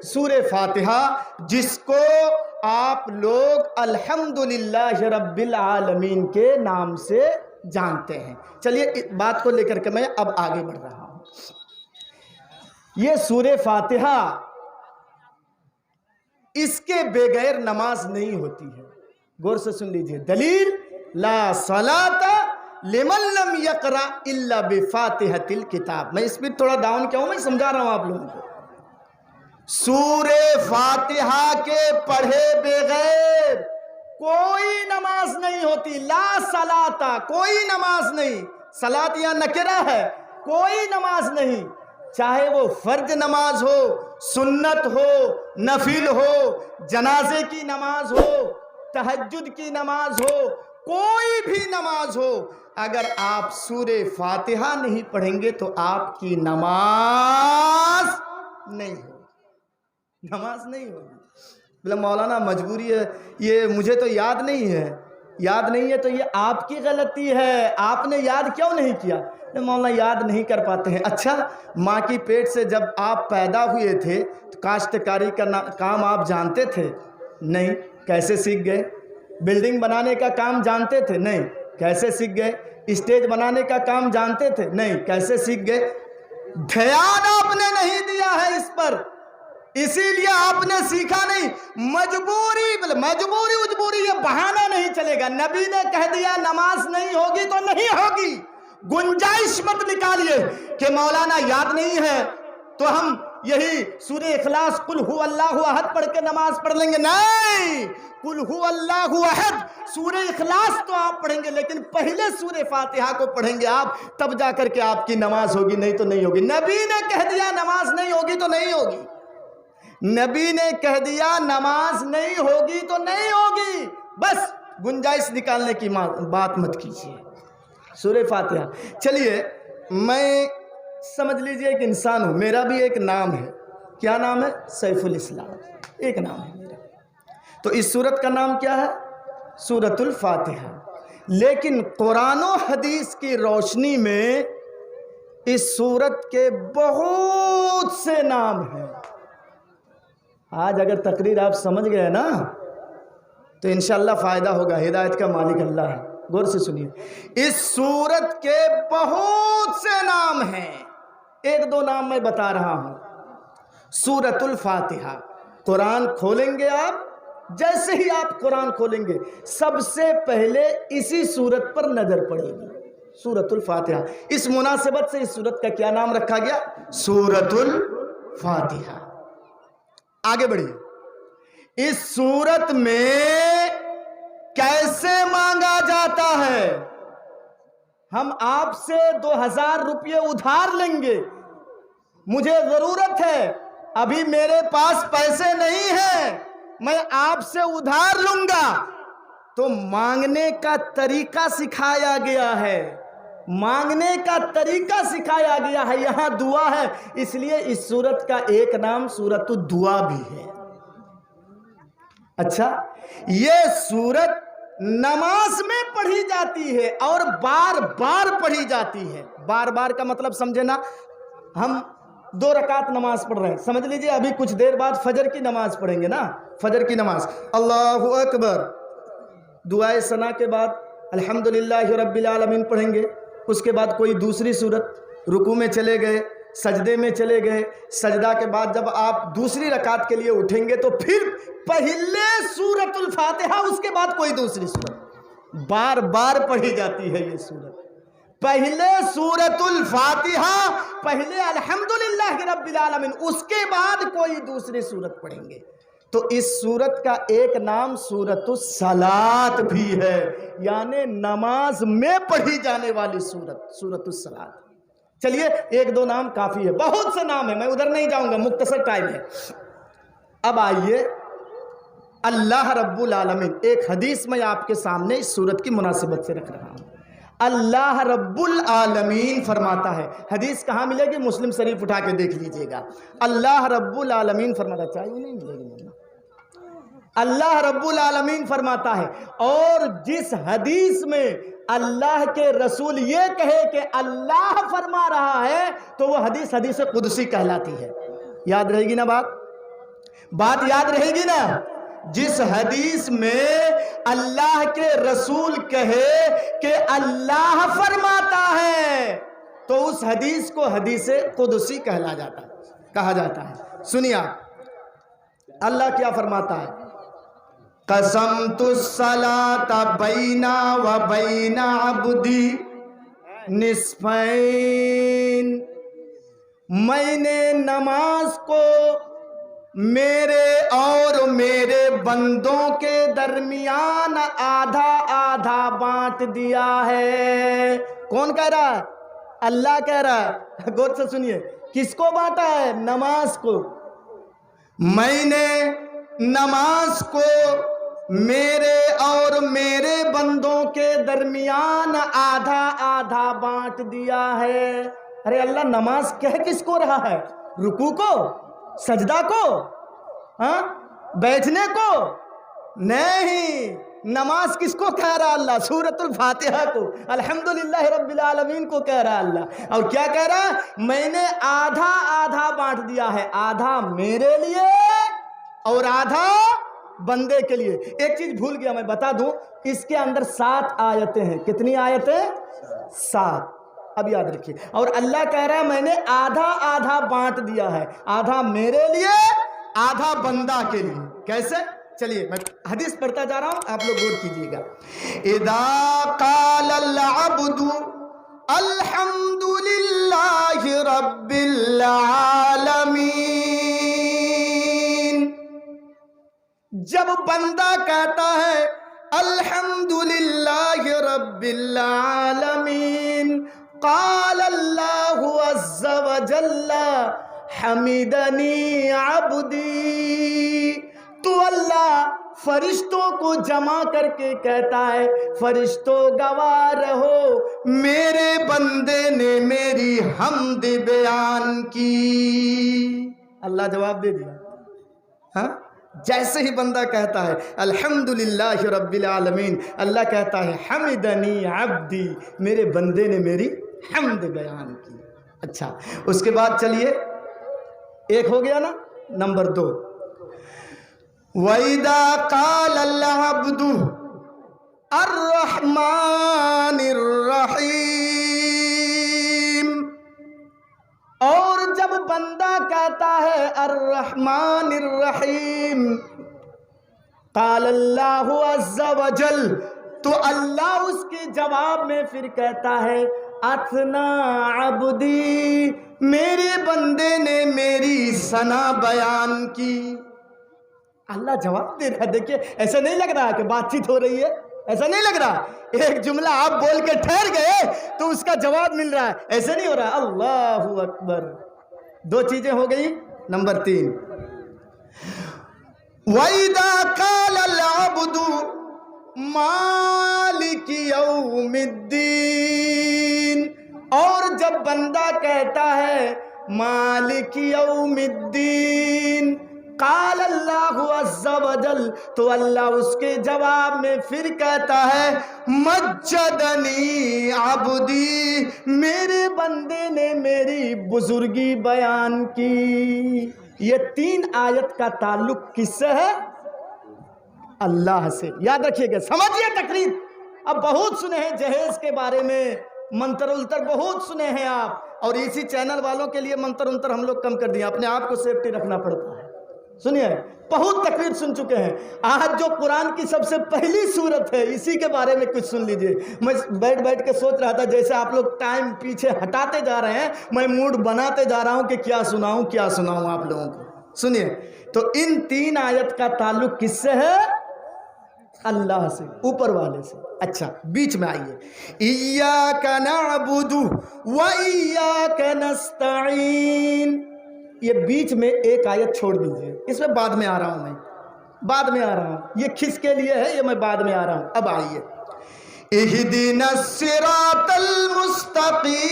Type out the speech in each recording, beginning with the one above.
سورہ فاتحہ، جس کو آپ لوگ الحمدللہ رب العالمین کے نام سے جانتے ہیں۔ چلیے اس بات کو لے کر کے میں اب آگے بڑھ رہا ہوں۔ یہ سورہ فاتحہ، اس کے بغیر نماز نہیں ہوتی ہے۔ غور سے سن لیجئے، دلیل لا صلاۃ لمن لم یقرأ الا بفاتحۃ الکتاب۔ میں اس پہ تھوڑا ڈاؤن کیا ہوں، میں سمجھا رہا ہوں آپ لوگوں کو۔ سورہ فاتحہ کے پڑھے بغیر کوئی نماز نہیں ہوتی۔ لا صلاۃ، کوئی نماز نہیں۔ صلاۃ یا نکرہ ہے، کوئی نماز نہیں، چاہے وہ فرض نماز ہو، سنت ہو، نفل ہو، جنازے کی نماز ہو، تہجد کی نماز ہو، کوئی بھی نماز ہو، اگر آپ سورہ فاتحہ نہیں پڑھیں گے تو آپ کی نماز نہیں ہوگی، نماز نہیں ہوگی۔ بولے مولانا مجبوری ہے، یہ مجھے تو یاد نہیں ہے۔ یاد نہیں ہے تو یہ آپ کی غلطی ہے، آپ نے یاد کیوں نہیں کیا؟ مولانا یاد نہیں کر پاتے ہیں۔ اچھا، ماں کی پیٹ سے جب آپ پیدا ہوئے تھے تو کاشتکاری کا کام آپ جانتے تھے؟ نہیں، کیسے سیکھ گئے؟ بلڈنگ بنانے کا کام جانتے تھے؟ نہیں، کیسے سیکھ گئے؟ اسٹیج بنانے کا کام جانتے تھے؟ نہیں، کیسے سیکھ گئے؟ دھیان آپ نے نہیں دیا ہے اس پر، اسی لیے آپ نے سیکھا نہیں۔ مجبوری یہ بہانہ نہیں چلے گا۔ نبی نے کہہ دیا نماز نہیں ہوگی تو نہیں ہوگی۔ گنجائش مت نکالیے کہ مولانا یاد نہیں ہے تو ہم یہی سورہ اخلاص قل هو اللہ احد پڑھ کے نماز پڑھ لیں گے۔ نہیں، قل هو اللہ احد سورہ اخلاص تو آپ پڑھیں گے، لیکن پہلے سورہ فاتحہ کو پڑھیں گے آپ، تب جا کر کے آپ کی نماز ہوگی، نہیں تو نہیں ہوگی۔ نبی نے کہہ دیا نماز نہیں ہوگی تو نہیں ہوگی۔ نبی نے کہہ دیا نماز نہیں ہوگی تو نہیں ہوگی، بس گنجائش نکالنے کی بات مت کیجیے۔ سورہ فاتحہ، چلیے میں سمجھ لیجئے ایک انسان ہوں، میرا بھی ایک نام ہے۔ کیا نام ہے؟ سیف الاسلام، ایک نام ہے میرا۔ تو اس سورت کا نام کیا ہے؟ سورۃ الفاتحہ۔ لیکن قرآن و حدیث کی روشنی میں اس سورت کے بہت سے نام ہیں۔ آج اگر تقریر آپ سمجھ گئے نا تو انشاءاللہ فائدہ ہوگا، ہدایت کا مالک اللہ ہے۔ غور سے سنیے، اس سورت کے بہت سے نام ہیں، ایک دو نام میں بتا رہا ہوں۔ سورۃ الفاتحہ، قرآن کھولیں گے آپ، جیسے ہی آپ قرآن کھولیں گے سب سے پہلے اسی سورت پر نظر پڑے گی، سورۃ الفاتحہ۔ اس مناسبت سے اس سورت کا کیا نام رکھا گیا؟ سورۃ الفاتحہ۔ آگے بڑھیے، اس سورت میں کیسے مانگا جاتا ہے؟ ہم آپ سے 2000 روپے ادھار لیں گے، مجھے ضرورت ہے، ابھی میرے پاس پیسے نہیں ہیں، میں آپ سے ادھار لوں گا، تو مانگنے کا طریقہ سکھایا گیا ہے، مانگنے کا طریقہ سکھایا گیا ہے۔ یہاں دعا ہے، اس لیے اس سورت کا ایک نام سورۃ الدعا بھی ہے۔ اچھا، یہ سورت نماز میں پڑھی جاتی ہے اور بار بار پڑھی جاتی ہے۔ بار بار کا مطلب سمجھے نا، ہم 2 رکعت نماز پڑھ رہے ہیں، سمجھ لیجئے ابھی کچھ دیر بعد فجر کی نماز پڑھیں گے نا، فجر کی نماز، اللہ اکبر، دعائے ثنا کے بعد الحمدللہ رب العالمین پڑھیں گے، اس کے بعد کوئی دوسری سورت، رکوع میں چلے گئے، سجدے میں چلے گئے، سجدہ کے بعد جب آپ دوسری رکعت کے لیے اٹھیں گے تو پھر پہلے سورۃ الفاتحہ، اس کے بعد کوئی دوسری سورت، بار بار پڑھی جاتی ہے یہ سورت۔ پہلے سورۃ الفاتحہ، پہلے الحمدللہ رب العالمین، اس کے بعد کوئی دوسری سورت پڑھیں گے۔ تو اس سورت کا ایک نام سورۃ الصلاۃ بھی ہے، یعنی نماز میں پڑھی جانے والی سورت، سورۃ الصلاۃ۔ چلیے ایک دو نام کافی ہے، بہت سے نام ہیں، میں ادھر نہیں جاؤں گا، مختصر ٹائم ہے۔ اب آئیے، اللہ رب العالمین، ایک حدیث میں آپ کے سامنے اس سورت کی مناسبت سے رکھ رہا ہوں۔ اللہ رب العالمین فرماتا ہے، حدیث کہاں ملے گی؟ مسلم شریف اٹھا کے دیکھ لیجئے گا۔ اللہ رب العالمین فرماتا ہے، چاہیے نہیں ملے گی، اللہ رب العالمین فرماتا ہے، اور جس حدیث میں اللہ کے رسول یہ کہے کہ اللہ فرما رہا ہے تو وہ حدیث حدیث قدسی کہلاتی ہے۔ یاد رہے گی نا بات؟ بات یاد رہے گی نا؟ جس حدیث میں اللہ کے رسول کہے کہ اللہ فرماتا ہے تو اس حدیث کو حدیث قدسی کہا جاتا ہے. سنیے آپ اللہ کیا فرماتا ہے؟ قسمت الصلاۃ بینا و بین عبدی نصفین، میں نے نماز کو میرے اور میرے بندوں کے درمیان آدھا آدھا بانٹ دیا ہے. کون کہہ رہا ہے؟ اللہ کہہ رہا ہے. غور سے سنیے، کس کو بانٹا ہے؟ نماز کو. میں نے نماز کو میرے اور میرے بندوں کے درمیان آدھا آدھا بانٹ دیا ہے. ارے اللہ نماز کہہ کس کو رہا ہے؟ رکوع کو؟ سجدہ کو؟ ہاں بیٹھنے کو؟ نہیں، نماز کس کو کہہ رہا اللہ؟ سورۃ الفاتحہ کو، الحمدللہ رب العالمین کو کہہ رہا اللہ. اور کیا کہہ رہا؟ میں نے آدھا آدھا بانٹ دیا ہے، آدھا میرے لیے اور آدھا بندے کے لیے. ایک چیز بھول گیا میں بتا دوں، اس کے اندر 7 آیتیں ہیں. کتنی آیتیں؟ 7. اب یاد رکھیے. اور اللہ کہہ رہا ہے میں نے آدھا آدھا بانٹ دیا ہے، آدھا میرے لیے آدھا بندہ کے لیے. کیسے؟ چلیے میں حدیث پڑھتا جا رہا ہوں، آپ لوگ غور کیجیے گا. اذا قال العبد الحمد للہ رب العالمین، جب بندہ کہتا ہے الحمدللہ رب العالمین، قال اللہ عز وجل حمدنی عبدی، تو اللہ فرشتوں کو جمع کر کے کہتا ہے فرشتوں گواہ رہو میرے بندے نے میری حمد بیان کی. اللہ جواب دے دیا. ہاں جیسے ہی بندہ کہتا ہے الحمدللہ رب العالمین، اللہ کہتا ہے حمدنی عبدی، میرے بندے نے میری حمد بیان کی. اچھا اس کے بعد چلیے، ایک ہو گیا نا. نمبر 2، وَإِذَا قَالَ الْعَبْدُ الرَّحْمَنِ الرَّحِيمِ، اور جب بندہ کہتا ہے الرحمن الرحیم، قال اللہ عز وجل، تو اللہ اس کے جواب میں پھر کہتا ہے اثنا عبدی، میرے بندے نے میری ثنا بیان کی. اللہ جواب دے رہا ہے. دیکھیے ایسا نہیں لگ رہا کہ بات چیت ہو رہی ہے، ایسا نہیں لگ رہا. ایک جملہ آپ بول کے ٹھہر گئے تو اس کا جواب مل رہا ہے، ایسے نہیں ہو رہا. اللہ اکبر. 2 چیزیں ہو گئی. نمبر 3، وَإِذَا قَالَ الْعَبْدُ مَالِكِ يَوْمِ الدِّينِ، اور جب بندہ کہتا ہے مالک یوم الدین، قال اللہ عز وجل، تو اللہ اس کے جواب میں پھر کہتا ہے مجدنی عبدی، میرے بندے نے میری بزرگی بیان کی. یہ 3 آیت کا تعلق کس سے ہے؟ اللہ سے. یاد رکھیے گا، سمجھیے تقریر. اب بہت سنے ہیں جہیز کے بارے میں، منتر التر بہت سنے ہیں آپ، اور اسی چینل والوں کے لیے منتر انتر ہم لوگ کم کر دیے. اپنے آپ کو سیفٹی رکھنا پڑتا ہے. سنیے بہت تقریر سن چکے ہیں. آج جو قرآن کی سب سے پہلی سورت ہے اسی کے بارے میں کچھ سن لیجئے. میں بیٹھ کے سوچ رہا تھا جیسے آپ لوگ ٹائم پیچھے ہٹاتے جا رہے ہیں، میں موڈ بناتے جا رہا ہوں کہ کیا سناؤں آپ لوگوں کو. سنیے تو ان 3 آیت کا تعلق کس سے ہے؟ اللہ سے، اوپر والے سے. اچھا بیچ میں آئیے، ایاک نعبد و ایاک نستعین، یہ بیچ میں ایک آیت چھوڑ دیجئے. اس میں بعد میں آ رہا ہوں، یہ کس کے لیے ہے یہ میں بعد میں آ رہا ہوں. اب آئیے، اہدنا الصراط المستقیم،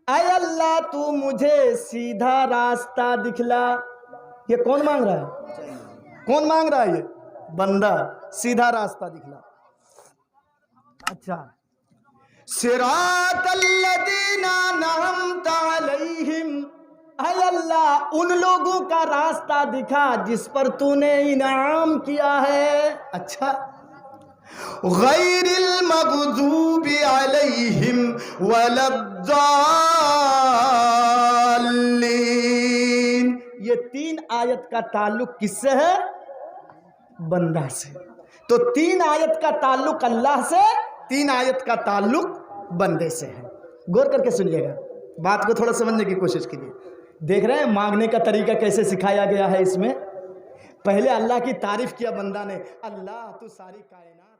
اے اللہ تو مجھے سیدھا راستہ دکھلا. یہ کون مانگ رہا ہے؟ کون مانگ رہا ہے؟ یہ بندہ. سیدھا راستہ دکھلا. اچھا، صراط الذین انعمت علیہم، اے اللہ ان لوگوں کا راستہ دکھا جس پر تو نے انعام کیا ہے. اچھا غیر المغضوب علیہم ولا الضالین. یہ 3 آیت کا تعلق کس سے ہے؟ بندہ سے. تو 3 آیت کا تعلق اللہ سے، 3 آیت کا تعلق بندے سے ہے. غور کر کے سنیے گا، بات کو تھوڑا سمجھنے کی کوشش کیجیے. دیکھ رہے ہیں مانگنے کا طریقہ کیسے سکھایا گیا ہے اس میں. پہلے اللہ کی تعریف کیا بندہ نے، اللہ تو ساری کائنات